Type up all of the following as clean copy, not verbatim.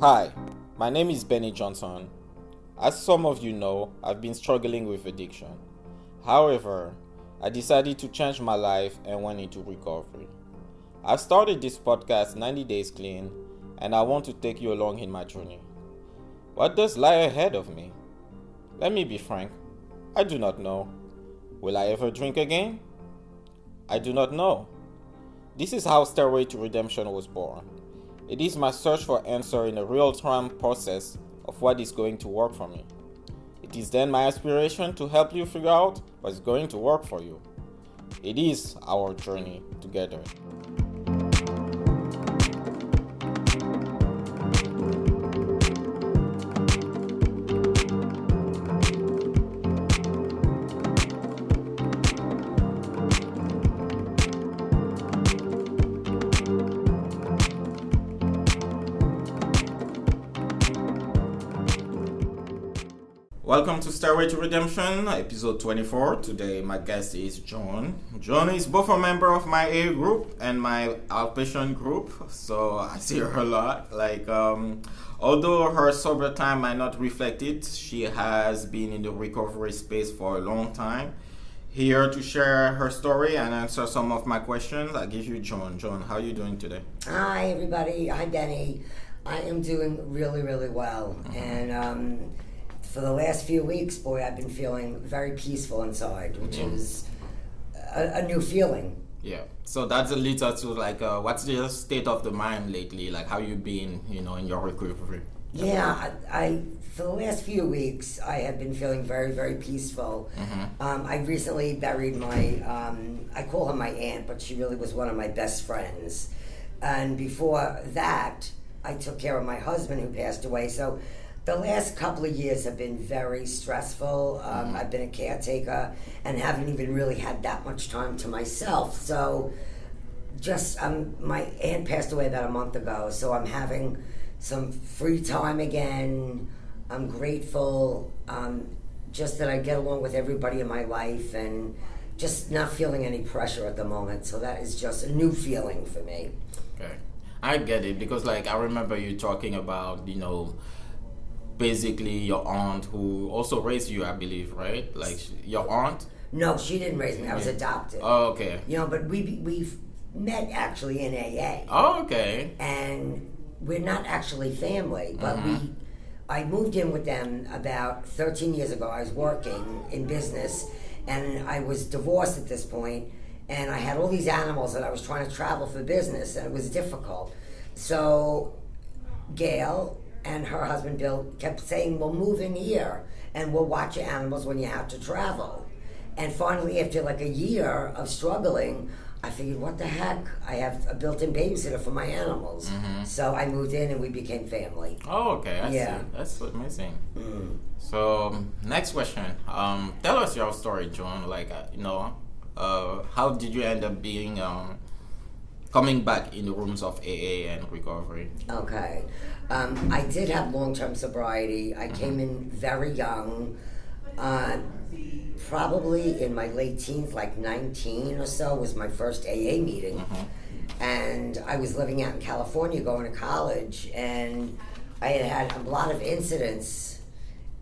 Hi, my name is Benny Johnson. As some of you know, I've been struggling with addiction. However, I decided to change my life and went into recovery. I've started this podcast 90 Days Clean, and I want to take you along in my journey. What does lie ahead of me? Let me be frank, I do not know. Will I ever drink again? I do not know. This is how Stairway to Redemption was born. It is my search for answer in a real-time process of what is going to work for me. It is then my aspiration to help you figure out what's going to work for you. It is our journey together. Welcome to Stairway to Redemption, episode 24. Today, my guest is John. John is both a member of my A group and my outpatient group, so I see her a lot. Although her sober time might not reflect it, she has been in the recovery space for a long time. Here to share her story and answer some of my questions, I give you John. John, how are you doing today? Hi, everybody. Hi, Benny. I am doing really, really well. And for the last few weeks, boy, I've been feeling very peaceful inside, which is a new feeling. Yeah. So that's a lead us to what's the state of the mind lately? Like how you been, in your recovery? Yeah, I for the last few weeks, I have been feeling very, very peaceful. I recently buried my, I call her my aunt, but she really was one of my best friends. And before that, I took care of my husband who passed away. So the last couple of years have been very stressful. I've been a caretaker and haven't even really had that much time to myself. So just, my aunt passed away about a month ago, so I'm having some free time again. I'm grateful just that I get along with everybody in my life and just not feeling any pressure at the moment. So that is just a new feeling for me. Okay. I get it because I remember you talking about, basically your aunt who also raised you, I believe, right? Your aunt? No, she didn't raise me. I was adopted. Oh, okay. But we've met actually in AA. Oh, okay. And we're not actually family, but I moved in with them about 13 years ago. I was working in business, and I was divorced at this point, and I had all these animals that I was trying to travel for business, and it was difficult. So Gail and her husband Bill kept saying, "We'll move in here and we'll watch your animals when you have to travel." And finally, after a year of struggling, I figured, what the heck? I have a built-in babysitter for my animals. So I moved in and we became family. Oh, okay. I see. That's amazing. So, next question. Tell us your story, John. How did you end up being coming back in the rooms of AA and recovery? Okay. I did have long-term sobriety. I came in very young, probably in my late teens, 19 or so was my first AA meeting. And I was living out in California going to college, and I had a lot of incidents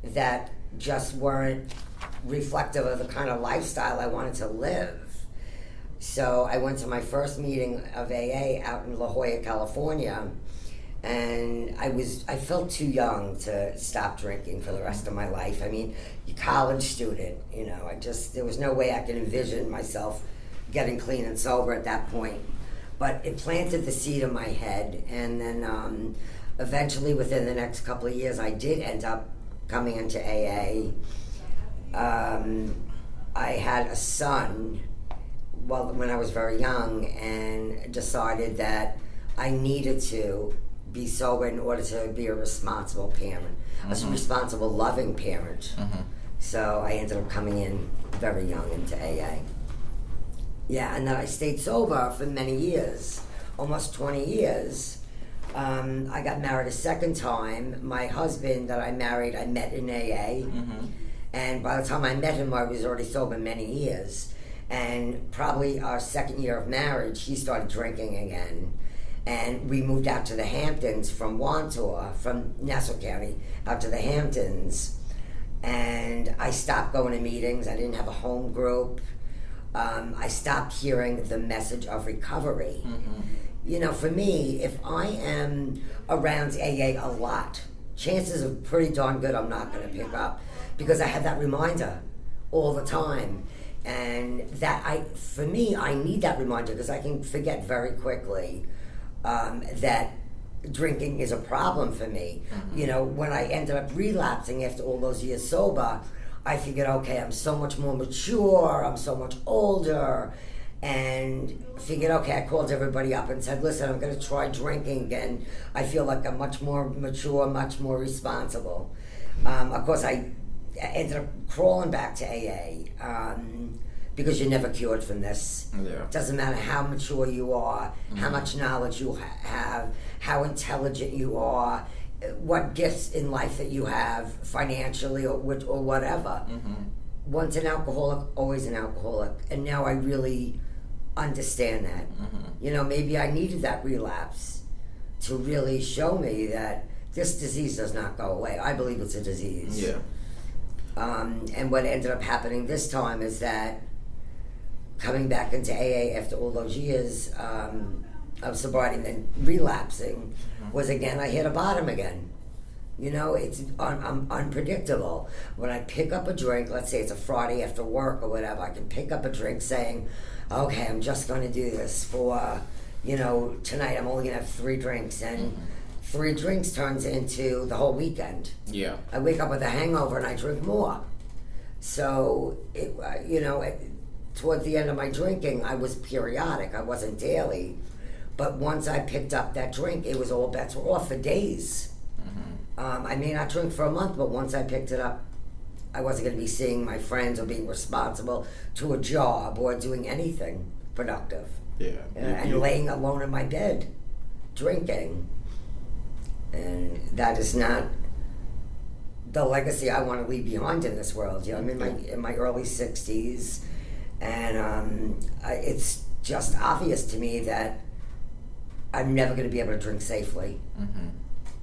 that just weren't reflective of the kind of lifestyle I wanted to live. So I went to my first meeting of AA out in La Jolla, California, and I felt too young to stop drinking for the rest of my life. I mean, you're a college student, there was no way I could envision myself getting clean and sober at that point. But it planted the seed in my head, and then eventually within the next couple of years, I did end up coming into AA. I had a son when I was very young, and decided that I needed to be sober in order to be a responsible parent, a responsible, loving parent. So I ended up coming in very young into AA. Yeah, and then I stayed sober for many years, almost 20 years. I got married a second time. My husband that I married, I met in AA. And by the time I met him, I was already sober many years. And probably our second year of marriage, he started drinking again. And we moved out to the Hamptons from Wantor, from Nassau County, out to the Hamptons. And I stopped going to meetings. I didn't have a home group. I stopped hearing the message of recovery. You know, for me, if I am around AA a lot, chances are pretty darn good I'm not going to pick up, because I have that reminder all the time. And for me, I need that reminder, because I can forget very quickly that drinking is a problem for me. You know, when I ended up relapsing after all those years sober, I figured, okay, I'm so much more mature, I'm so much older, and figured, okay, I called everybody up and said, listen, I'm going to try drinking again. I feel like I'm much more mature, much more responsible. Of course, I ended up crawling back to AA, because you're never cured from this. Yeah. Doesn't matter how mature you are, how much knowledge you have, how intelligent you are, what gifts in life that you have financially or whatever. Once an alcoholic, always an alcoholic. And now I really understand that. You know, maybe I needed that relapse to really show me that this disease does not go away. I believe it's a disease. Yeah. And what ended up happening this time is that coming back into AA after all those years of sobriety and then relapsing was, again, I hit a bottom again. You know, I'm unpredictable. When I pick up a drink, let's say it's a Friday after work or whatever, I can pick up a drink saying, okay, I'm just going to do this for, you know, tonight I'm only going to have 3 drinks, and 3 drinks turns into the whole weekend. Yeah. I wake up with a hangover and I drink more. So, towards the end of my drinking, I was periodic. I wasn't daily. But once I picked up that drink, it was all bets were off for days. I may not drink for a month, but once I picked it up, I wasn't going to be seeing my friends or being responsible to a job or doing anything productive. Yeah. And laying alone in my bed, drinking. And that is not the legacy I want to leave behind in this world. You know, I'm in my early 60s, and it's just obvious to me that I'm never going to be able to drink safely.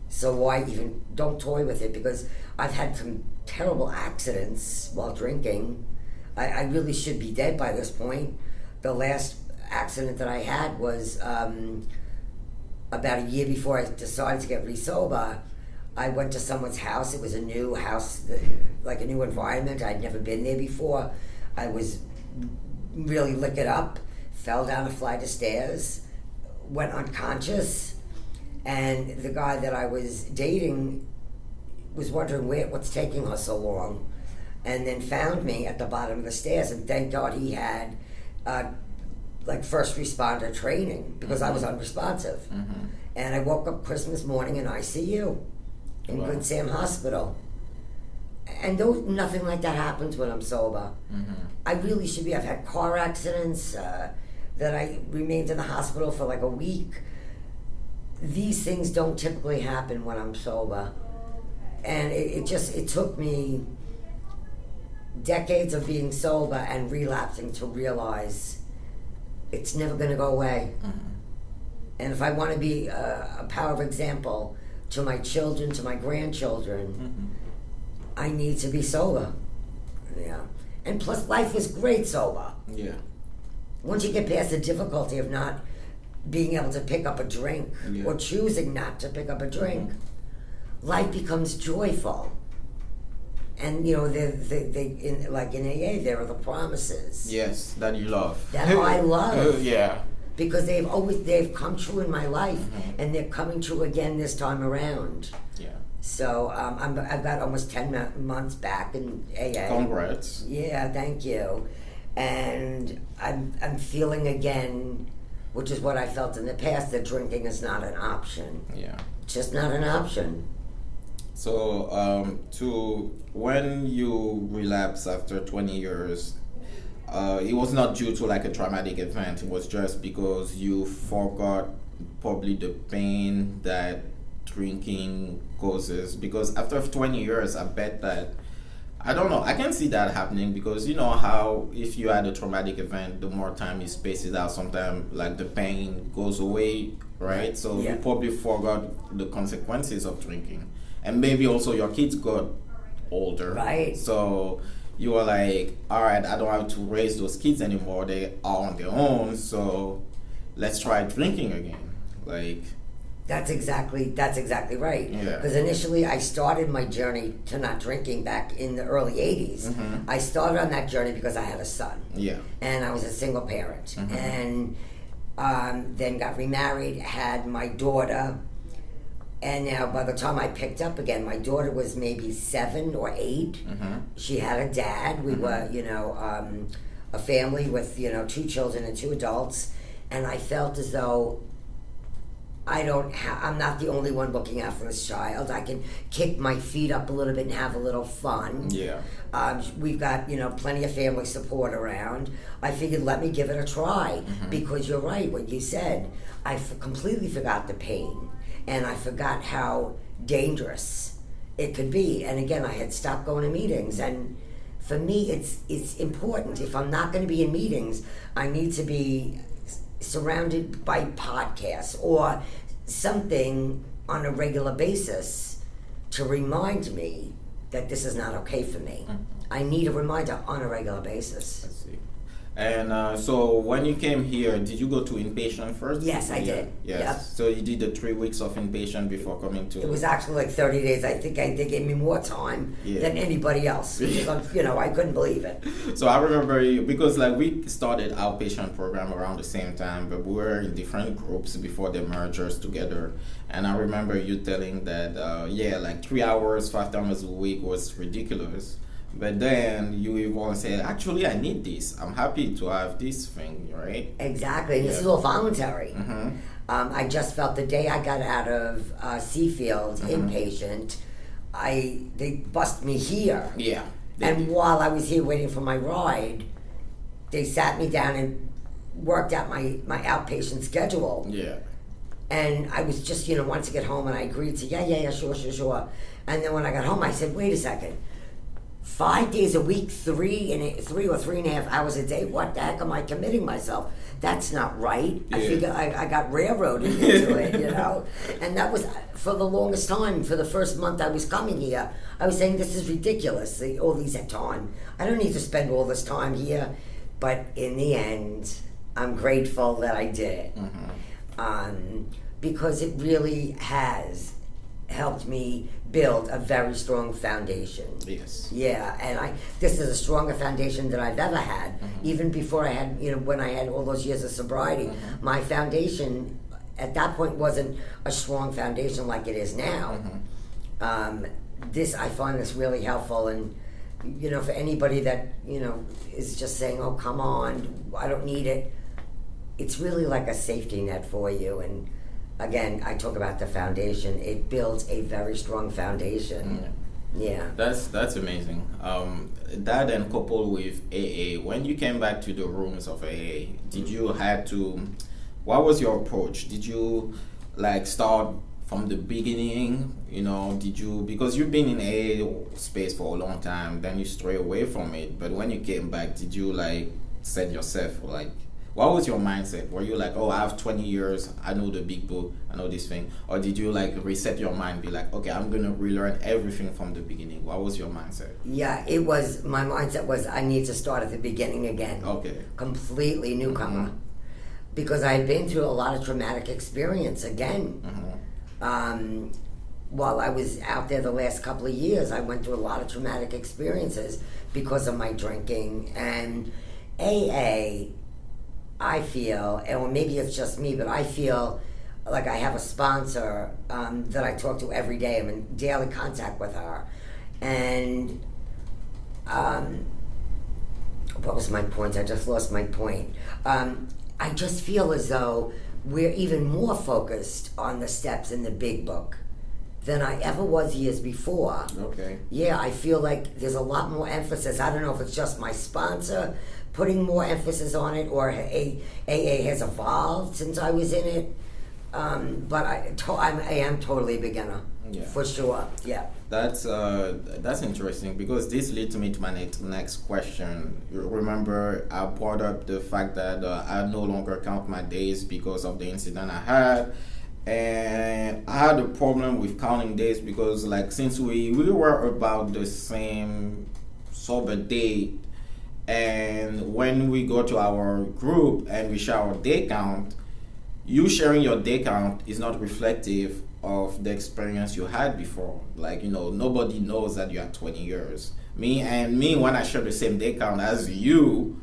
So why even, don't toy with it, because I've had some terrible accidents while drinking. I really should be dead by this point. The last accident that I had was about a year before I decided to get re-sober. I went to someone's house. It was a new house, like a new environment. I'd never been there before. I was really liquored up, fell down a flight of stairs, went unconscious, and the guy that I was dating was wondering what's taking her so long, and then found me at the bottom of the stairs, and thank God he had like first responder training, because I was unresponsive. And I woke up Christmas morning in ICU in Good Sam Hospital. And nothing like that happens when I'm sober. I really should be. I've had car accidents that I remained in the hospital for like a week. These things don't typically happen when I'm sober. And it took me decades of being sober and relapsing to realize it's never going to go away. And if I want to be a power of example to my children, to my grandchildren, I need to be sober. Yeah. And plus, life is great sober. Yeah. Once you get past the difficulty of not being able to pick up a drink or choosing not to pick up a drink, life becomes joyful. And you know, like in AA, there are the promises. Yes, that you love. That I love. Yeah. Because they've come true in my life, and they're coming true again this time around. Yeah. So I've got almost 10 months back in AA. Congrats. Yeah, thank you. And I'm feeling again, which is what I felt in the past, that drinking is not an option. Yeah. It's just not an option. So when you relapse after 20 years, it was not due to like a traumatic event. It was just because you forgot probably the pain that drinking causes. Because after 20 years, I bet that I don't know. I can see that happening because you know how if you had a traumatic event, the more time you space it out, sometimes like the pain goes away, right? So you probably forgot the consequences of drinking, and maybe also your kids got older, right? So you are like, all right, I don't have to raise those kids anymore. They are on their own, so let's try drinking again, like. That's exactly right. Yeah. Because initially I started my journey to not drinking back in the early 80s. Mm-hmm. I started on that journey because I had a son. Yeah. And I was a single parent. Mm-hmm. And then got remarried, had my daughter. And now by the time I picked up again, my daughter was maybe 7 or 8. Mm-hmm. She had a dad. We were, a family with, 2 children and 2 adults. And I felt as though I'm not the only one looking out for this child. I can kick my feet up a little bit and have a little fun. Yeah. We've got, plenty of family support around. I figured, let me give it a try. Because you're right, what you said. I completely forgot the pain. And I forgot how dangerous it could be. And again, I had stopped going to meetings. And for me, it's important. If I'm not going to be in meetings, I need to be surrounded by podcasts or something on a regular basis to remind me that this is not okay for me. I need a reminder on a regular basis. I see. And so when you came here, did you go to inpatient first? Yes, I did. Yes. Yep. So you did the 3 weeks of inpatient before coming to... It was actually like 30 days. I think they gave me more time than anybody else. Because I couldn't believe it. So I remember because like we started outpatient program around the same time, but we were in different groups before the mergers together. And I remember you telling that, like 3 hours, 5 times a week was ridiculous. But then you evolve and say, actually, I need this. I'm happy to have this thing, right? Exactly. And this is all voluntary. I just felt the day I got out of Seafield inpatient, they bust me here. Yeah. And while I was here waiting for my ride, they sat me down and worked out my outpatient schedule. Yeah. And I was just, wanted to get home, and I agreed to, yeah, sure. And then when I got home, I said, wait a second. 5 days a week, 3 or 3.5 hours a day. What the heck am I committing myself? That's not right. Yeah. I figure I got railroaded into it, And that was for the longest time. For the first month I was coming here, I was saying this is ridiculous. All these time. I don't need to spend all this time here. But in the end, I'm grateful that I did it, because it really has helped me build a very strong foundation. Yes. Yeah, and this is a stronger foundation than I've ever had. Even before I had, when I had all those years of sobriety, my foundation at that point wasn't a strong foundation like it is now. I find this really helpful, and for anybody that is just saying, "Oh, come on, I don't need it." It's really like a safety net for you. And again, I talk about the foundation. It builds a very strong foundation. Yeah. That's amazing. That and coupled with AA, when you came back to the rooms of AA, what was your approach? Did you start from the beginning? Because you've been in AA space for a long time, then you stray away from it. But when you came back, did you set yourself what was your mindset? Were you like, oh, I have 20 years, I know the big book, I know this thing? Or did you reset your mind, be like, okay, I'm going to relearn everything from the beginning? What was your mindset? Yeah, my mindset was I need to start at the beginning again. Okay. Completely newcomer. Because I had been through a lot of traumatic experience again. While I was out there the last couple of years, I went through a lot of traumatic experiences because of my drinking. And AA, I feel, or maybe it's just me, but I feel like I have a sponsor that I talk to every day. I'm in daily contact with her. And what was my point? I just lost my point. I just feel as though we're even more focused on the steps in the big book than I ever was years before. Okay. Yeah, I feel like there's a lot more emphasis. I don't know if it's just my sponsor putting more emphasis on it, or AA has evolved since I was in it. But I am totally a beginner. Yeah. For sure. Yeah. That's interesting, because this leads me to my next question. You remember, I brought up the fact that I no longer count my days because of the incident I had, and I had a problem with counting days because, like, since we were about the same sober date, and when we go to our group and we share our day count, you sharing your day count is not reflective of the experience you had before. Like, nobody knows that you had 20 years. Me, when I share the same day count as you,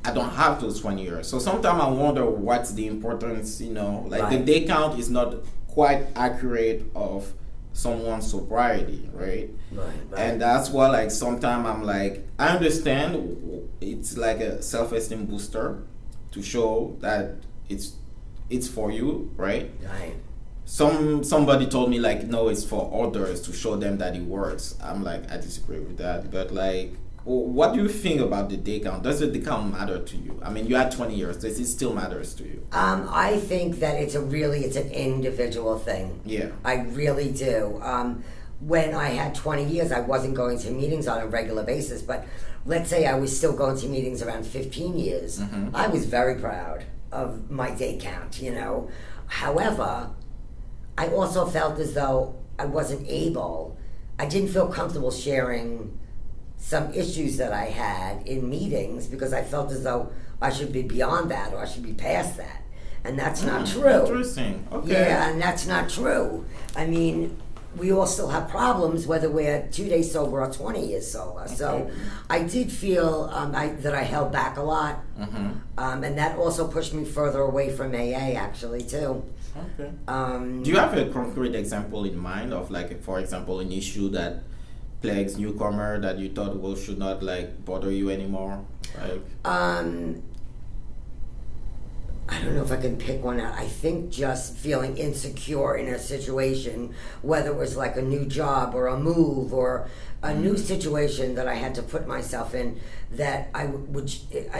I don't have those 20 years. So sometimes I wonder what's the importance, like, the day count is not quite accurate of someone's sobriety, right? Right. And that's why, like, sometimes I'm like, I understand it's like a self-esteem booster to show that it's for you, right? Right. Somebody told me, like, no, it's for others to show them that it works. I'm like, I disagree with that. But, like, what do you think about the day count? Does the day count matter to you? I mean, you had 20 years. Does it still matters to you? I think that it's an individual thing. Yeah. I really do. When I had 20 years, I wasn't going to meetings on a regular basis. But let's say I was still going to meetings around 15 years. Mm-hmm. I was very proud of my day count, However, I also felt as though I didn't feel comfortable sharing some issues that I had in meetings because I felt as though I should be beyond that or I should be past that. And that's not true. Interesting. Okay. Yeah, and that's not true. I mean, we all still have problems whether we're 2 days sober or 20 years sober. Okay. So I did feel that I held back a lot. Mm-hmm. And that also pushed me further away from AA, actually, too. Okay. Do you have a concrete example in mind of, like, for example, an issue that plagues newcomer that you thought should not, like, bother you anymore? Like, I don't know if I can pick one out. I think just feeling insecure in a situation, whether it was like a new job or a move or a new situation that I had to put myself in, that I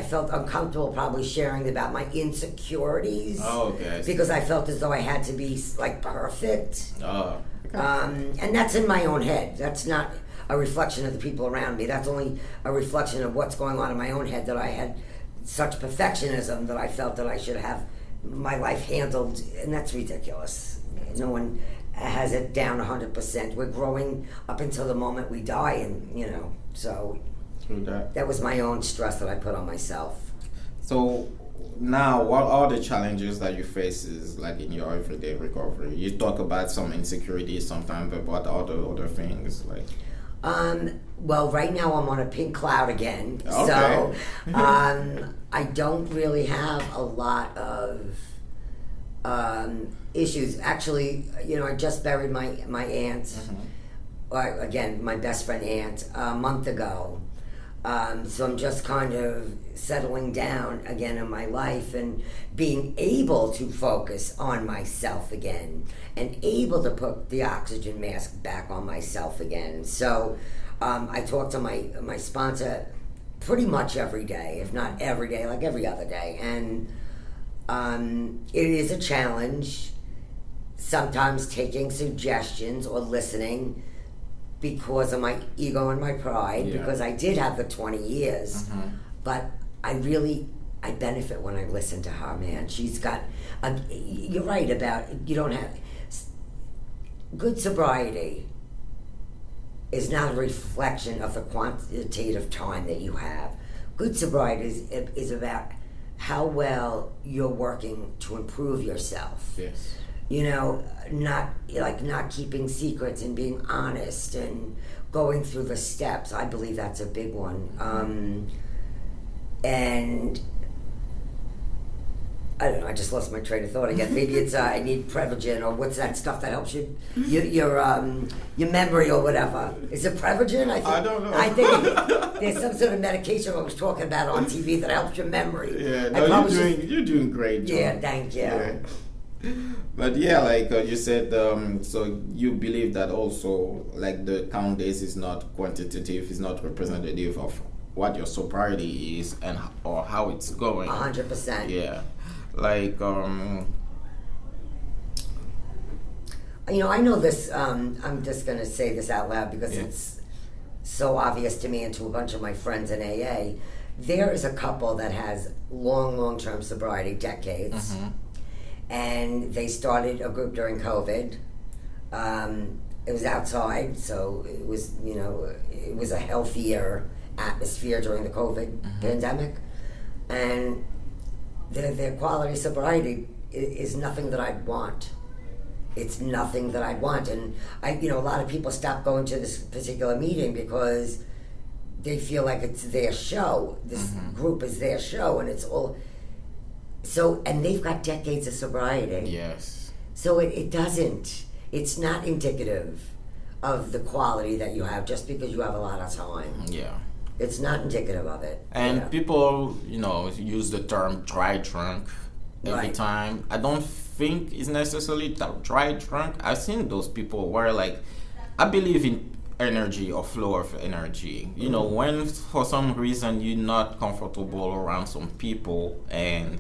felt uncomfortable probably sharing about my insecurities. Oh, okay. Because I felt as though I had to be, like, perfect. Oh. Okay. And that's in my own head. That's not a reflection of the people around me. That's only a reflection of what's going on in my own head, that I had such perfectionism that I felt that I should have my life handled, and that's ridiculous. No one has it down 100%. We're growing up until the moment we die, and so Through that was my own stress that I put on myself. So now, what are the challenges that you face is, like, in your everyday recovery? You talk about some insecurities sometimes, but what are the other things, like? Well, right now I'm on a pink cloud again. Okay. So I don't really have a lot of issues. Actually, I just buried my aunt, Mm-hmm. Again, my best friend aunt, a month ago. So I'm just kind of settling down again in my life and being able to focus on myself again and able to put the oxygen mask back on myself again. So I talk to my sponsor pretty much every day, if not every day, like every other day. And it is a challenge sometimes taking suggestions or listening because of my ego and my pride, because I did have the 20 years. Mm-hmm. But I benefit when I listen to her, man. She's got, you're right about, you don't have, good sobriety is not a reflection of the quantitative time that you have. Good sobriety is about how well you're working to improve yourself. Yes. Not keeping secrets and being honest and going through the steps. I believe that's a big one. And I don't know, I just lost my train of thought again. Maybe it's I need Prevagen, or what's that stuff that helps your memory or whatever. Is it Prevagen? I don't know. I think there's some sort of medication I was talking about on TV that helps your memory. Yeah, no, you're doing great, John. Yeah, thank you. Yeah. But yeah, like you said, so you believe that also, like, the count days is not quantitative, is not representative of what your sobriety is or how it's going. 100%. Yeah, like I know this. I'm just going to say this out loud because it's so obvious to me and to a bunch of my friends in AA. There is a couple that has long-term sobriety, decades, and they started a group during COVID. It was outside, so it was, it was a healthier atmosphere during the COVID pandemic, and their quality sobriety is nothing that I'd want. It's nothing that I'd want, and a lot of people stop going to this particular meeting because they feel like it's their show. This group is their show, and it's all. So, and they've got decades of sobriety. Yes. So it doesn't. It's not indicative of the quality that you have just because you have a lot of time. Yeah. It's not indicative of it. And people, use the term dry drunk every time. I don't think it's necessarily dry drunk. I've seen those people where, like, I believe in energy or flow of energy. When for some reason you're not comfortable around some people and,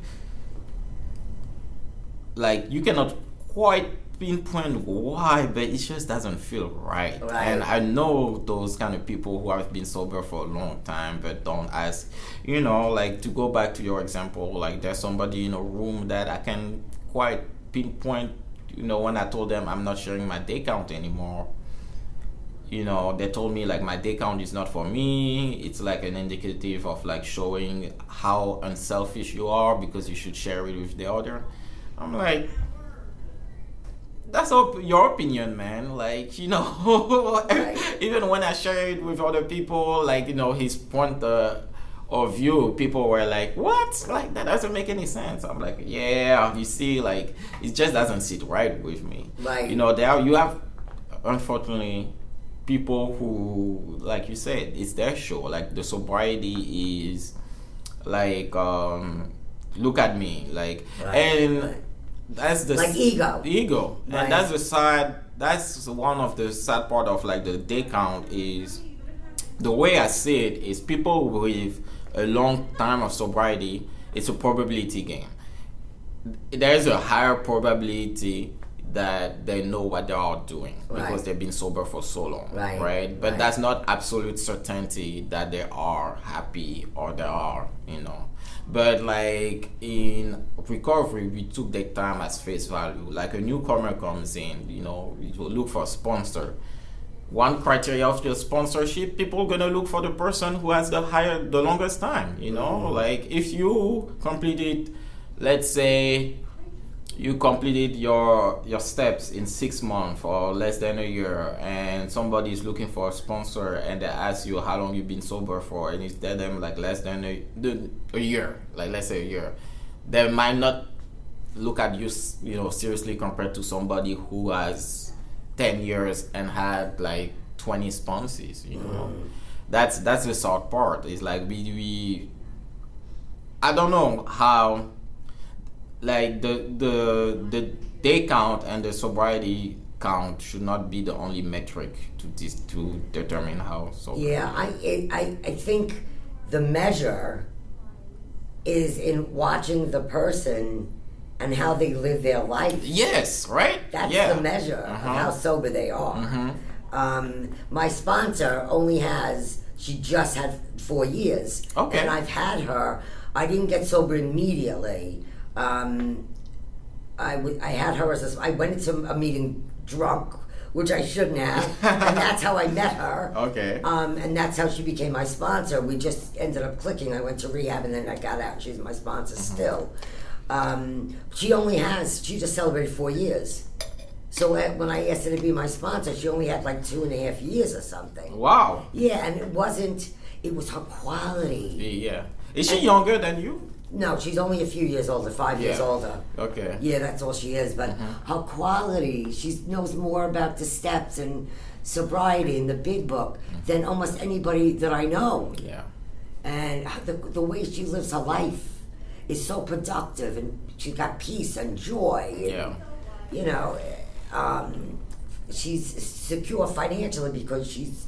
like, you cannot quite pinpoint why, but it just doesn't feel right. And I know those kind of people who have been sober for a long time but don't ask, like, to go back to your example, like, there's somebody in a room that I can quite pinpoint, when I told them I'm not sharing my day count anymore, they told me, like, my day count is not for me. It's like an indicative of, like, showing how unselfish you are because you should share it with the other. I'm like, that's your opinion, man. Like, even when I share it with other people, like, his point of view, people were like, what? Like, that doesn't make any sense. I'm like, yeah, you see, like, it just doesn't sit right with me. Right. You have, unfortunately, people who, like you said, it's their show. Like, the sobriety is, like, look at me. Like, that's the like ego, and that's one of the sad part of, like, the day count is the way I see it is people with a long time of sobriety. It's a probability game. There's a higher probability that they know what they are doing because they've been sober for so long, right? But that's not absolute certainty that they are happy or they are, But, like, in recovery, we took the time as face value. Like, a newcomer comes in, you will look for a sponsor. One criteria of your sponsorship, people are going to look for the person who has the longest time, Like, if you completed, let's say, you completed your steps in 6 months or less than a year, and somebody is looking for a sponsor and they ask you how long you've been sober for, and you tell them, like, less than a year, like, let's say a year, they might not look at you, seriously compared to somebody who has 10 years and had, like, 20 sponsors, That's the sad part. It's like we I don't know how, like, the day count and the sobriety count should not be the only metric to determine how sober. Yeah, I think the measure is in watching the person and how they live their life. Yes, right? That's the measure of how sober they are. My sponsor she just had 4 years. Okay. And I've had her. I didn't get sober immediately. I had her I went into a meeting drunk, which I shouldn't have, and that's how I met her. Okay. And that's how she became my sponsor. We just ended up clicking. I went to rehab, and then I got out. She's my sponsor still. She just celebrated 4 years. So when I asked her to be my sponsor, she only had like 2.5 years or something. Wow. Yeah, and it was her quality. Yeah. Is she younger than you? No, she's only a few years older, 5 years older. Okay. Yeah, that's all she is. But her quality, she knows more about the steps and sobriety in the big book than almost anybody that I know. Yeah. And the way she lives her life is so productive, and she's got peace and joy. And, she's secure financially because she's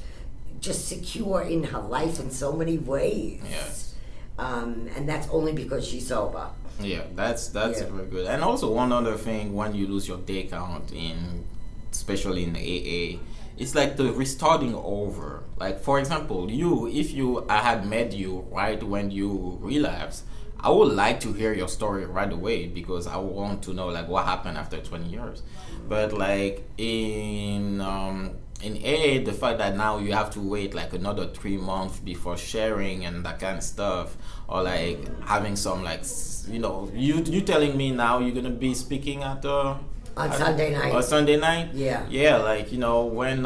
just secure in her life in so many ways. Yes. And that's only because she's sober. Yeah, that's very good. And also one other thing, when you lose your day count in especially in AA, it's like the restarting over. Like, for example, I had met you right when you relapsed, I would like to hear your story right away because I want to know like what happened after 20 years. But like in AA, the fact that now you have to wait like another 3 months before sharing and that kind of stuff, or like having some like you telling me now you're gonna be speaking at on Sunday night. On Sunday night? Yeah. Yeah, like, when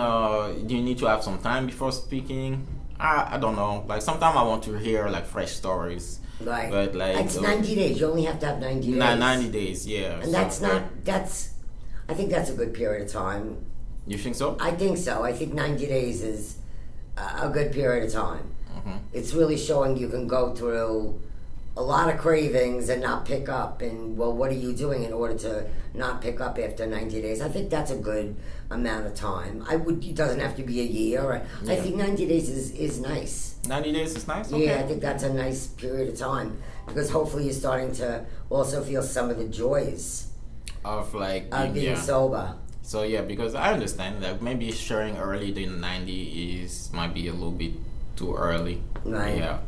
you need to have some time before speaking. I don't know. Like, sometimes I want to hear, like, fresh stories. Right. But, like... It's 90 days. You only have to have 90 days. 90 days, yeah. And I think that's a good period of time. You think so? I think so. I think 90 days is a good period of time. Mm-hmm. It's really showing you can go through a lot of cravings and not pick up, and well, what are you doing in order to not pick up after 90 days? I think that's a good amount of time. It doesn't have to be a year. Yeah. I think 90 days is nice. 90 days is nice? Okay. Yeah, I think that's a nice period of time because hopefully you're starting to also feel some of the joys of like being sober. So yeah, because I understand that maybe sharing early than 90 might be a little bit too early. Right. Yeah.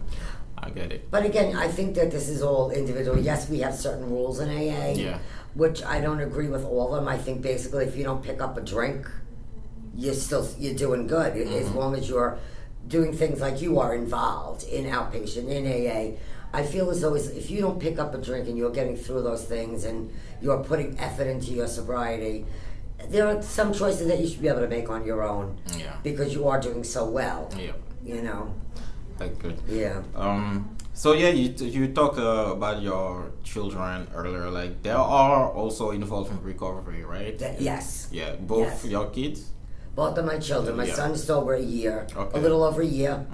I get it. But again, I think that this is all individual. Yes, we have certain rules in AA, which I don't agree with all of them. I think basically if you don't pick up a drink, you're doing good. Mm-hmm. As long as you're doing things like you are involved in outpatient, in AA. I feel as though if you don't pick up a drink and you're getting through those things and you're putting effort into your sobriety, there are some choices that you should be able to make on your own. Yeah. Because you are doing so well. Yeah. Like good. Yeah. So yeah, you talk about your children earlier. Like they are also involved in recovery, right? Yes. Yeah. Both your kids. Both of my children. My son is sober a year, okay. A little over a year.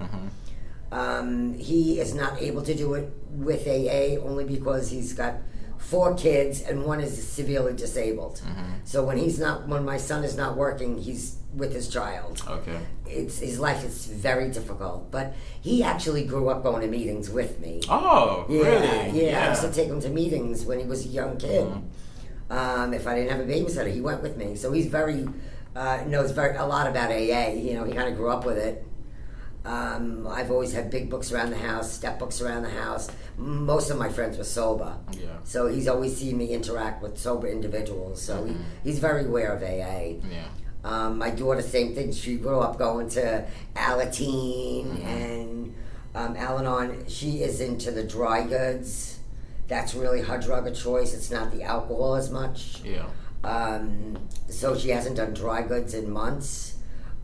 Mm-hmm. He is not able to do it with AA only because he's got 4 kids and one is severely disabled. Mm-hmm. So when my son is not working, he's with his child. Okay. His life is very difficult, but he actually grew up going to meetings with me. Oh, really? Yeah. I used to take him to meetings when he was a young kid. Mm-hmm. If I didn't have a babysitter, he went with me. So he's knows a lot about AA. He kind of grew up with it. I've always had big books around the house, step books around the house. Most of my friends were sober. Yeah. So he's always seen me interact with sober individuals. So he's very aware of AA. Yeah. My daughter, same thing. She grew up going to Alateen and Al-Anon. She is into the dry goods. That's really her drug of choice. It's not the alcohol as much. Yeah. So she hasn't done dry goods in months.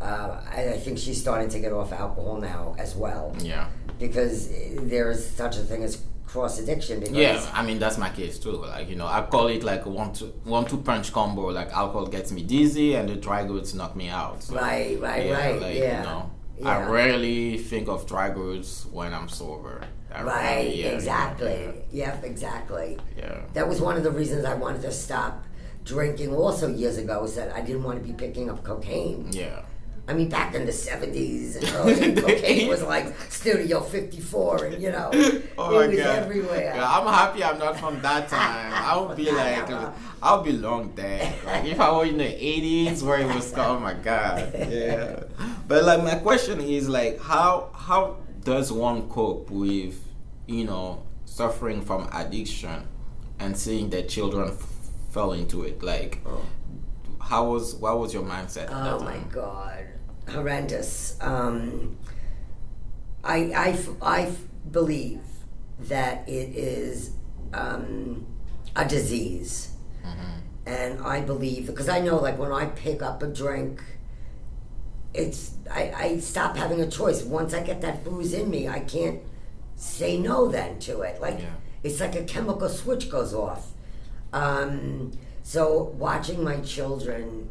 I think she's starting to get off alcohol now as well. Yeah. Because there is such a thing as cross addiction. Yeah, I mean that's my case too. Like I call it like a one-two punch combo. Like alcohol gets me dizzy and the dry goods knock me out. So, right. I rarely think of dry goods when I'm sober. Exactly. Yeah. Exactly. Yeah. That was one of the reasons I wanted to stop drinking. Also years ago, is that I didn't want to be picking up cocaine. Yeah. I mean, back in the 70s and early, cocaine was like Studio 54, and it was everywhere. Yeah, I'm happy I'm not from that time. I would be I'll be long dead. Like if I were in the 80s where it was, oh my God. Yeah. But like my question is like, how does one cope with, suffering from addiction and seeing that children fell into it? Like, what was your mindset at that time? Oh my God. Horrendous. I believe that it is a disease. Mm-hmm. And I believe, because I know like when I pick up a drink, I stop having a choice. Once I get that booze in me, I can't say no then to it. It's like a chemical switch goes off. So watching my children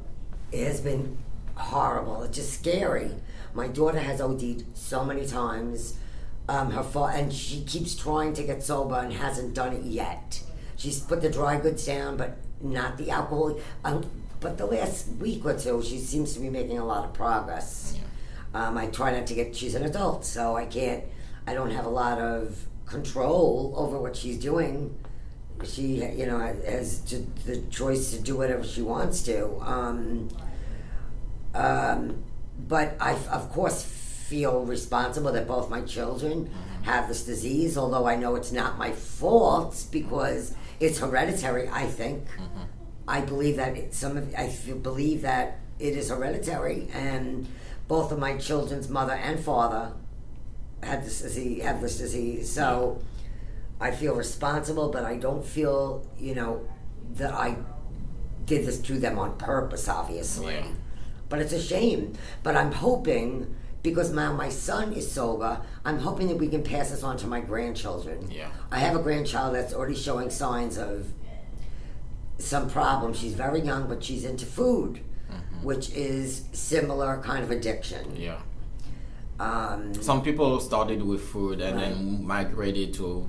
has been horrible. It's just scary. My daughter has OD'd so many times. And she keeps trying to get sober and hasn't done it yet. She's put the dry goods down, but not the alcohol. But the last week or two, she seems to be making a lot of progress. Yeah. I try not to get. She's an adult, so I don't have a lot of control over what she's doing. She, has the choice to do whatever she wants to. But I, of course, feel responsible that both my children have this disease, although I know it's not my fault because it's hereditary, I think. I believe that believe that it is hereditary, and both of my children's mother and father have this disease. So I feel responsible, but I don't feel, that I did this to them on purpose, obviously. Yeah. But it's a shame. But I'm hoping, because now my son is sober, I'm hoping that we can pass this on to my grandchildren. Yeah. I have a grandchild that's already showing signs of some problems. She's very young, but she's into food, which is similar kind of addiction. Yeah. Some people started with food and Right. then migrated to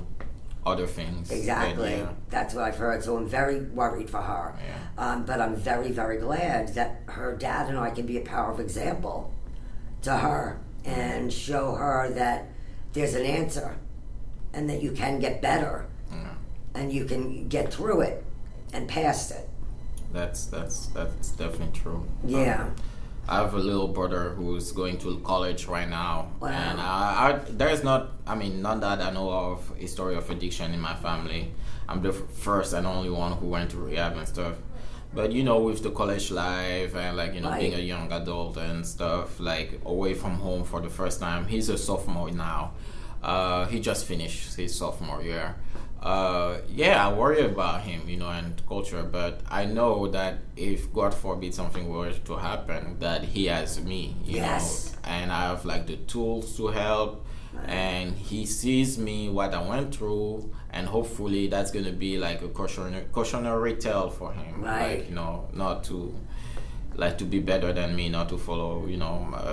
other things. Exactly. And, That's what I've heard. So I'm very worried for her. But I'm very, very glad that her dad and I can be a powerful example to her and show her that there's an answer and that you can get better and you can get through it and past it. That's definitely true. Yeah. I have a little brother who's going to college right now, Wow. and there's not that I know of a story of addiction in my family. I'm the first and only one who went to rehab and stuff. But with the college life and Right. being a young adult and stuff, away from home for the first time. He's a sophomore now. He just finished his sophomore year. I worry about him, and culture, but I know that if God forbid something were to happen, that he has me, Yes. and I have the tools to help, and he sees me, what I went through, and hopefully that's going to be a cautionary tale for him, Right. not to to be better than me, not to follow,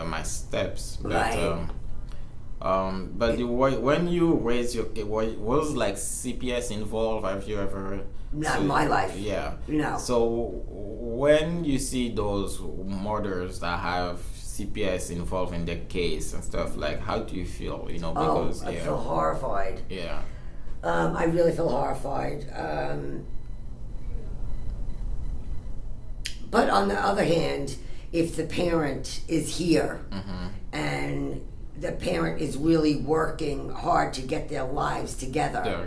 my steps, but Right. When you raise your kid, was CPS involved? Have you ever? Not in my life. Yeah. No. So when you see those mothers that have CPS involved in their case and stuff, how do you feel? Because I feel horrified. Yeah. I really feel horrified. But on the other hand, if the parent is here and the parent is really working hard to get their lives together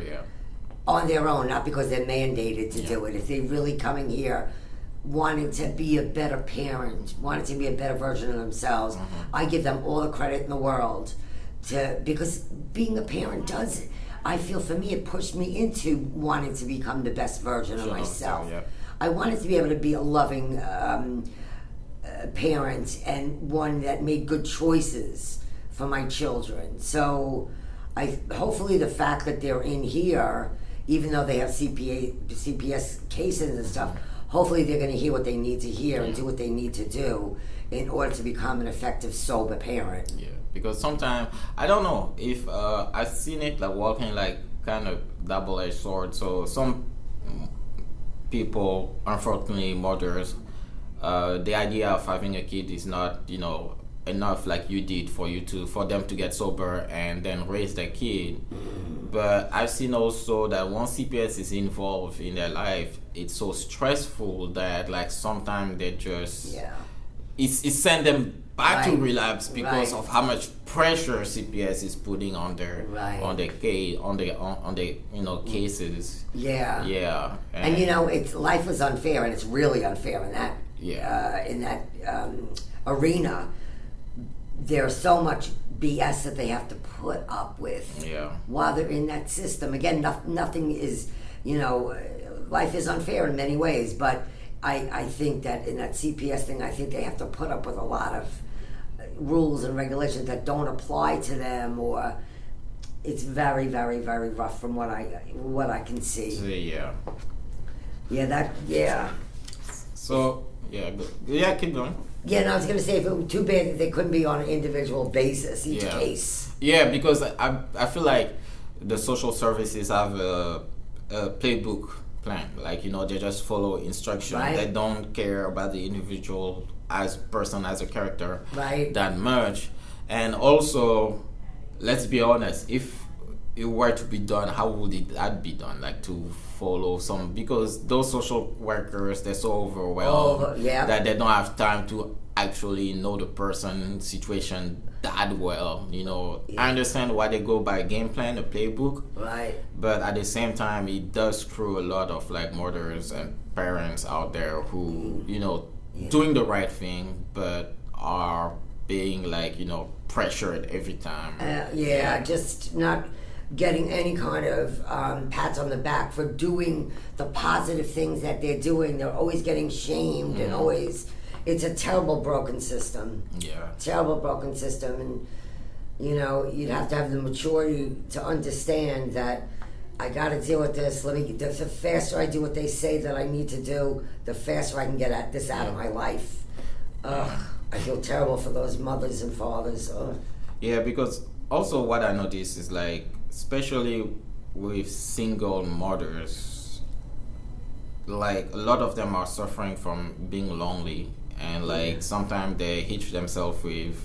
on their own, not because they're mandated to do it, if they're really coming here wanting to be a better parent, wanting to be a better version of themselves, I give them all the credit in the world because being a parent does, I feel for me, it pushed me into wanting to become the best version of myself. I wanted to be able to be a loving parent and one that made good choices for my children. So hopefully the fact that they're in here, even though they have CPS cases and stuff, hopefully they're going to hear what they need to hear and do what they need to do in order to become an effective sober parent. Yeah, because sometimes I don't know if I've seen it walking kind of double-edged sword. So some people, unfortunately mothers, the idea of having a kid is not enough you did for them to get sober and then raise their kid. But I've seen also that once CPS is involved in their life, it's so stressful that sometimes they just it send them back to relapse because of how much pressure CPS is putting on their cases. And it's life is unfair, and it's really unfair in that arena. There's so much BS that they have to put up with while they're in that system. Again, nothing is, life is unfair in many ways, but I think that in that CPS thing, I think they have to put up with a lot of rules and regulations that don't apply to them, or it's very, very, very rough from what I can see. So, keep going. Yeah, and I was going to say, if it was too bad that they couldn't be on an individual basis, each case. Yeah, because I feel like the social services have a playbook plan. They just follow instruction. Right. They don't care about the individual as a character that much. And also, let's be honest, if it were to be done, how would that be done? Like to follow some, because those social workers, they're so overwhelmed that they don't have time to actually know the person's situation that well. I understand why they go by a game plan, a playbook, right? But at the same time, it does screw a lot of like mothers and parents out there who doing the right thing but are being like pressured every time. Just not getting any kind of pats on the back for doing the positive things that they're doing. They're always getting shamed and always. It's a terrible broken system. Yeah. Terrible broken system. And, you'd have to have the maturity to understand that I got to deal with this. The faster I do what they say that I need to do, the faster I can get this out of my life. Ugh, I feel terrible for those mothers and fathers. Ugh. Yeah, because also what I notice is like, especially with single mothers, like a lot of them are suffering from being lonely. And like sometimes they hitch themselves with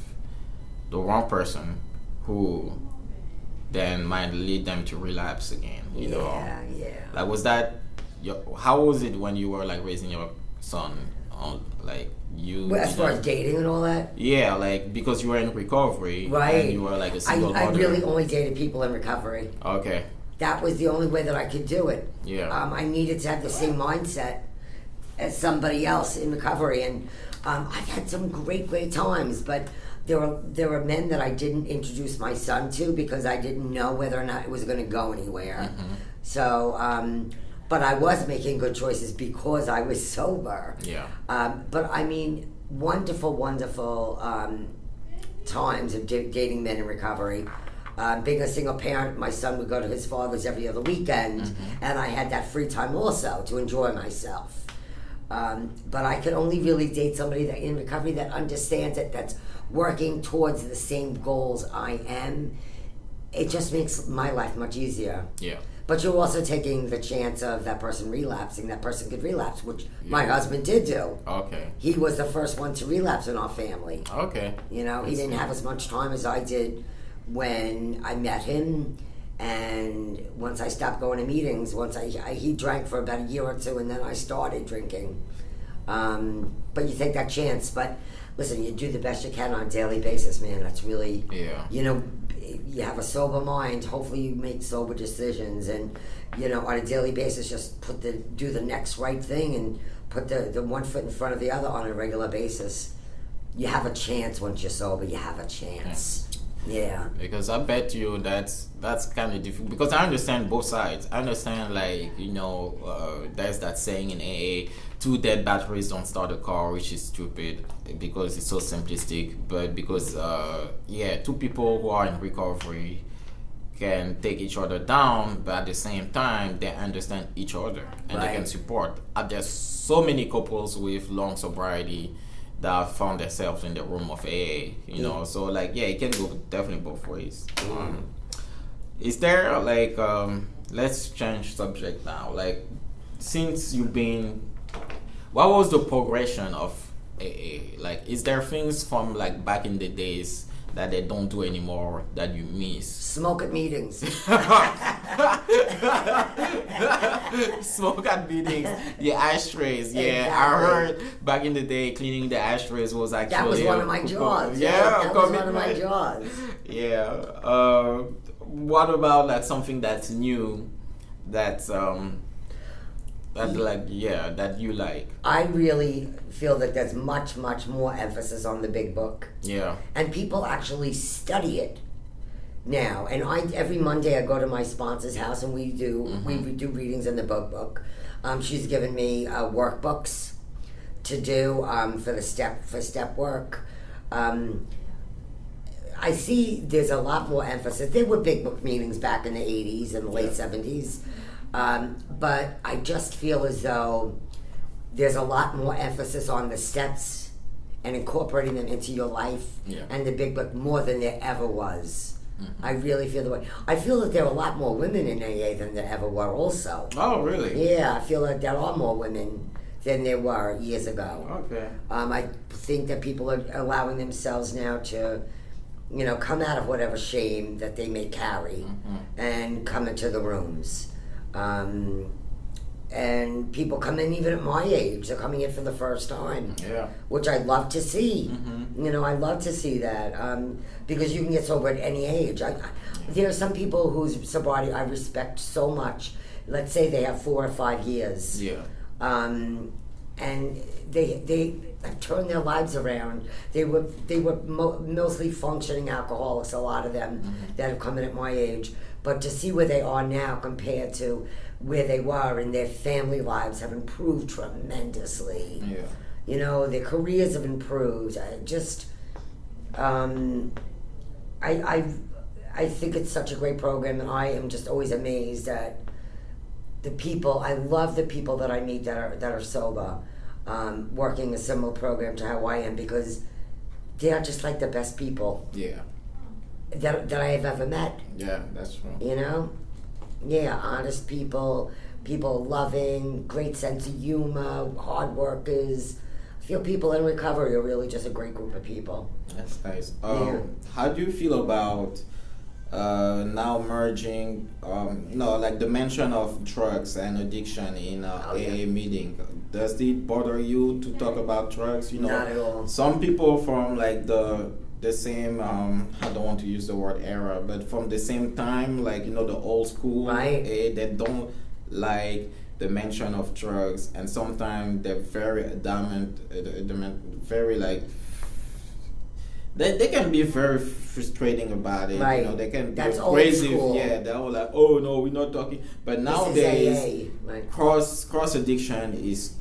the wrong person who then might lead them to relapse again. Yeah. Like how was it when you were like raising your son on like you? Well, as far as dating and all that. Yeah, like because you were in recovery, right? And you were like a single mother. I really only dated people in recovery. Okay. That was the only way that I could do it. Yeah. I needed to have the same mindset as somebody else in recovery, and I've had some great times, but there were men that I didn't introduce my son to because I didn't know whether or not it was going to go anywhere. Mm-hmm. So, but I was making good choices because I was sober. Yeah. But I mean, wonderful times of dating men in recovery. Being a single parent, my son would go to his father's every other weekend, and I had that free time also to enjoy myself. But I could only really date somebody that in recovery that understands it, that's working towards the same goals I am. It just makes my life much easier. Yeah. But you're also taking the chance of that person relapsing. That person could relapse, which my husband did do. Okay. He was the first one to relapse in our family. Okay. He didn't have as much time as I did when I met him. And once I stopped going to meetings, he drank for about a year or two, and then I started drinking. But you take that chance. But listen, you do the best you can on a daily basis, man. That's really, you have a sober mind. Hopefully you make sober decisions, and on a daily basis, just do the next right thing and put the one foot in front of the other on a regular basis. You have a chance once you're sober. You have a chance. Yeah. Because I bet you that's kind of difficult, because I understand both sides. I understand there's that saying in AA, 2 dead batteries don't start a car, which is stupid because it's so simplistic. But because 2 people who are in recovery can take each other down, but at the same time they understand each other and they can support. There's so many couples with long sobriety that have found themselves in the room of AA, so it can go definitely both ways. Is there let's change subject now. Like, since you've been, what was the progression of AA? Like, is there things from like back in the days that they don't do anymore that you miss? Smoke at meetings. Smoke at meetings. The ashtrays. Yeah, exactly. I heard back in the day cleaning the ashtrays was actually that was one of my jobs. That was one of my jobs. Yeah. What about like something that's new, that you like? I really feel that there's much more emphasis on the big book. Yeah. And people actually study it now. And every Monday I go to my sponsor's house and we do readings in the book. She's given me workbooks to do for step work. I see there's a lot more emphasis. There were big book meetings back in the 80s and the late 70s. But I just feel as though there's a lot more emphasis on the steps and incorporating them into your life and the big book more than there ever was. I really feel the way. I feel that there are a lot more women in AA than there ever were also. Oh, really? Yeah, I feel like there are more women than there were years ago. Okay. I think that people are allowing themselves now to come out of whatever shame that they may carry and come into the rooms. And people come in even at my age. They're coming in for the first time. Yeah. Which I love to see. I love to see that. Because you can get sober at any age. There are some people whose sobriety I respect so much. Let's say they have 4 or 5 years. Yeah. And they have turned their lives around. They were mostly functioning alcoholics, a lot of them that have come in at my age. But to see where they are now compared to where they were, and their family lives have improved tremendously. Yeah. Their careers have improved. I think it's such a great program, and I am just always amazed at the people. I love the people that I meet that are sober, working a similar program to how I am, because they are just like the best people. Yeah. That I have ever met. Yeah, that's true. Yeah, honest people loving, great sense of humor, hard workers. I feel people in recovery are really just a great group of people. That's nice. Yeah. How do you feel about now merging, like the mention of drugs and addiction in AA meeting? Does it bother you to talk about drugs? Not at all. Some people from like the same, I don't want to use the word era, but from the same time, like, the old school, right, that don't like the mention of drugs, and sometimes they're very adamant, very like, they can be very frustrating about it. Right. They can be That's crazy. old school. Yeah, they're all like, oh no, we're not talking. But nowadays, right, cross addiction is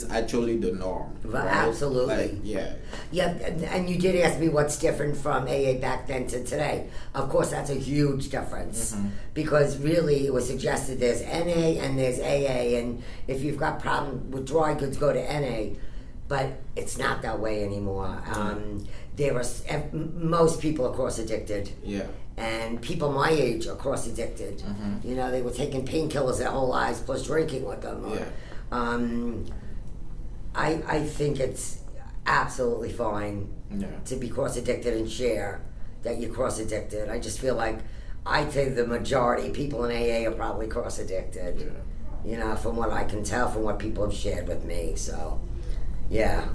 actually the norm. Right? Right? Absolutely. Like, yeah. Yeah, and you did ask me what's different from AA back then to today. Of course, that's a huge difference, because really it was suggested there's NA and there's AA, and if you've got problem with dry goods, go to NA. But it's not that way anymore. Most people are cross addicted. Yeah. And people my age are cross addicted. They were taking painkillers their whole lives plus drinking with them. Yeah. I think it's absolutely fine to be cross addicted and share that you're cross addicted. I just feel like I'd say the majority of people in AA are probably cross addicted. Yeah. From what I can tell, from what people have shared with me. So, yeah.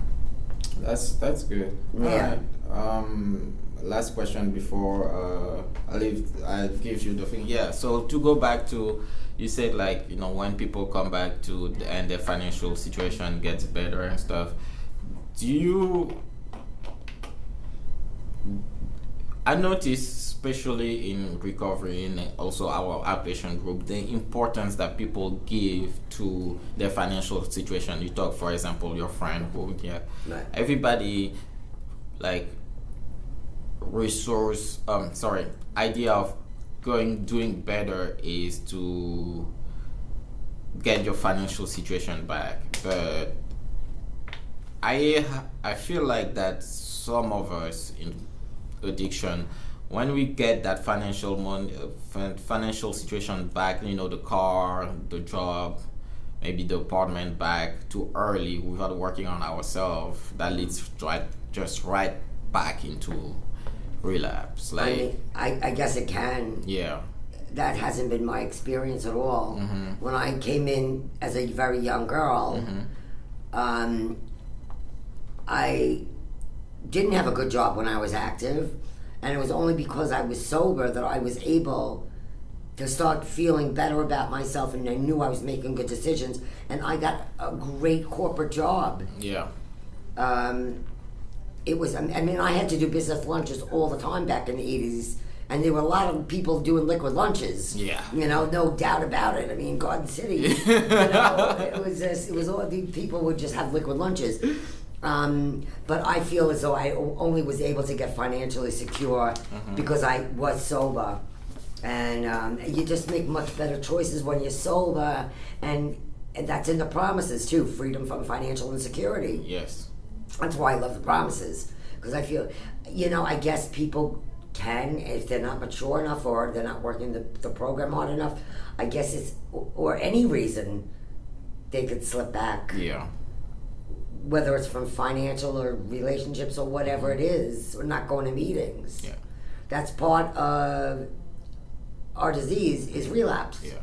That's good. Yeah. All right. Last question before I give you the thing. Yeah. So to go back to, you said like, when people come back to and their financial situation gets better and stuff. I notice, especially in recovery and also our outpatient group, the importance that people give to their financial situation. You talk, for example, your friend who, right, everybody like idea of doing better is to get your financial situation back. But I feel like that some of us in addiction, when we get that financial situation back, the car, the job, maybe the apartment back too early without working on ourselves, that leads right back into relapse. Like, I guess it can. Yeah. That hasn't been my experience at all. When I came in as a very young girl, I didn't have a good job when I was active, and it was only because I was sober that I was able to start feeling better about myself, and I knew I was making good decisions, and I got a great corporate job. Yeah. It was, I had to do business lunches all the time back in the 80s, and there were a lot of people doing liquid lunches. Yeah. No doubt about it. Garden City, it was all the people would just have liquid lunches. But I feel as though I only was able to get financially secure because I was sober. And you just make much better choices when you're sober, and that's in the promises too, freedom from financial insecurity. Yes. That's why I love the promises, because I feel, I guess people can, if they're not mature enough or they're not working the program hard enough, I guess it's, or any reason, they could slip back. Yeah. Whether it's from financial or relationships or whatever it is, or not going to meetings. Yeah. That's part of our disease is relapse. Yeah.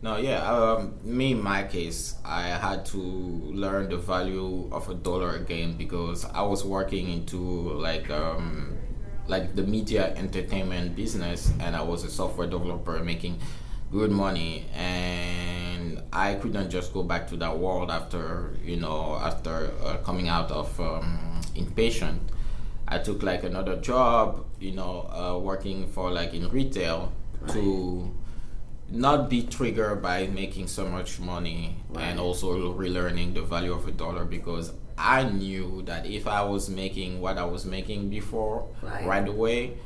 No, yeah. Me, in my case, I had to learn the value of a dollar again because I was working into like the media entertainment business, and I was a software developer making good money, and I couldn't just go back to that world after coming out of inpatient. I took like another job, working for like in retail to not be triggered by making so much money, and also relearning the value of a dollar, because I knew that if I was making what I was making before right away,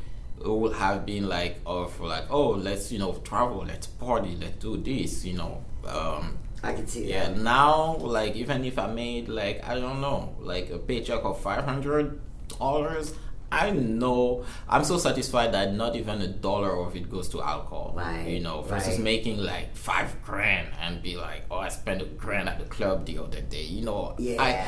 it would have been like oh, let's travel, let's party, let's do this. I can see Yeah, that. now, like, even if I made, like, I don't know, like a paycheck of $500, I know I'm so satisfied that not even a dollar of it goes to alcohol. Right, Versus right. making like $5,000 and be like, oh, I spent $1,000 at the club the other day. Yeah.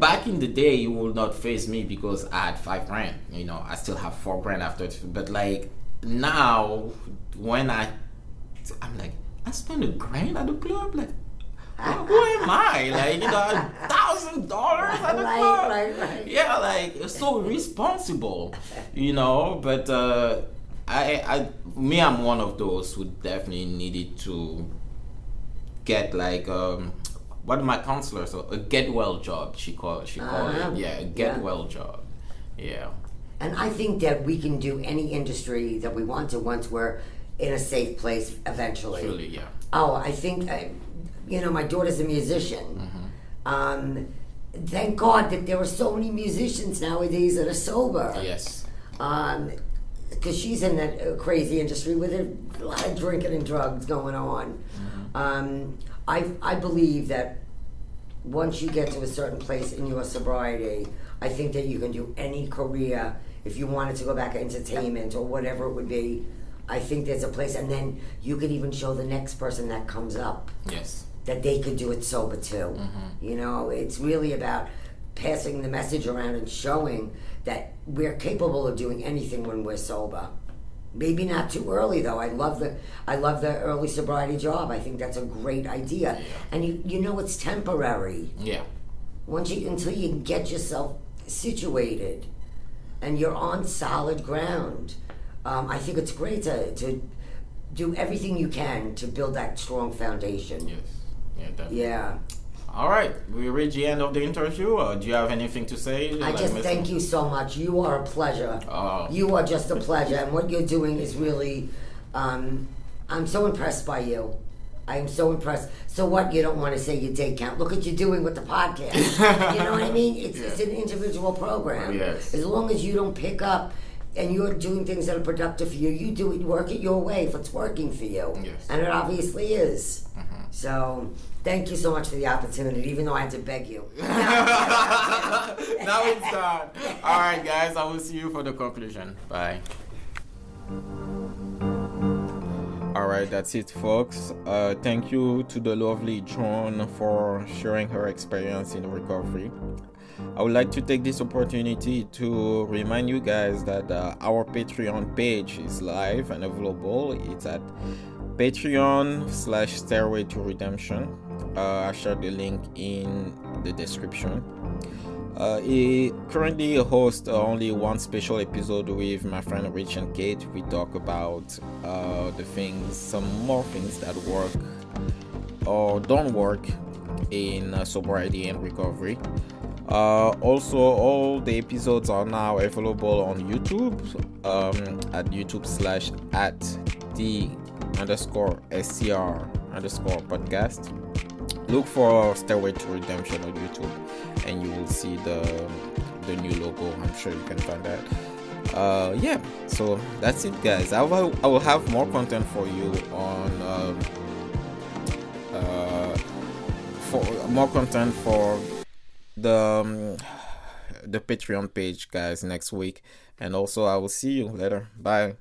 Back in the day, it would not face me because I had $5,000. I still have $4,000 after it. But like now, when I'm like, I spent $1,000 at the club, like. Who am I? Like, $1,000 at the club. Right. Yeah, like, it's so responsible, But I'm one of those who definitely needed to get like what my counselor, so a get well job. She called it. Yeah, a get well job. Yeah. And I think that we can do any industry that we want to once we're in a safe place eventually. Truly, yeah. Oh, I think, my daughter's a musician. Thank God that there are so many musicians nowadays that are sober. Yes. Because she's in that crazy industry with a lot of drinking and drugs going on. I believe that once you get to a certain place in your sobriety, I think that you can do any career. If you wanted to go back to entertainment or whatever it would be, I think there's a place, and then you could even show the next person that comes up that they could do it sober too. It's really about passing the message around and showing that we're capable of doing anything when we're sober. Maybe not too early though. I love the early sobriety job. I think that's a great idea. And it's temporary. Yeah. Until you can get yourself situated and you're on solid ground. I think it's great to do everything you can to build that strong foundation. Yes. Yeah, definitely. Yeah. All right, we reached the end of the interview. Do you have anything to say? I just thank you so much. You are a pleasure. Oh. You are just a pleasure, and what you're doing is really. I'm so impressed by you. I am so impressed. So what? You don't want to say your day count? Look what you're doing with the podcast. You know what I mean? It's an individual program. Yes. As long as you don't pick up. And you're doing things that are productive for you. You do it, work it your way if it's working for you. Yes. And it obviously is. So, thank you so much for the opportunity, even though I had to beg you. Now it's done. All right, guys, I will see you for the conclusion. Bye. All right, that's it, folks. Thank you to the lovely Joan for sharing her experience in recovery. I would like to take this opportunity to remind you guys that our Patreon page is live and available. It's at Patreon/Stairway to Redemption. I shared the link in the description. He currently hosts only one special episode with my friend Rich and Kate. We talk about some more things that work or don't work in sobriety and recovery. Also, all the episodes are now available on YouTube at youtube/the_SCR_podcast. Look for Stairway to Redemption on YouTube and you will see the new logo. I'm sure you can find that. So that's it, guys. I will have more content for you on for the Patreon page, guys, next week. And also I will see you later. Bye.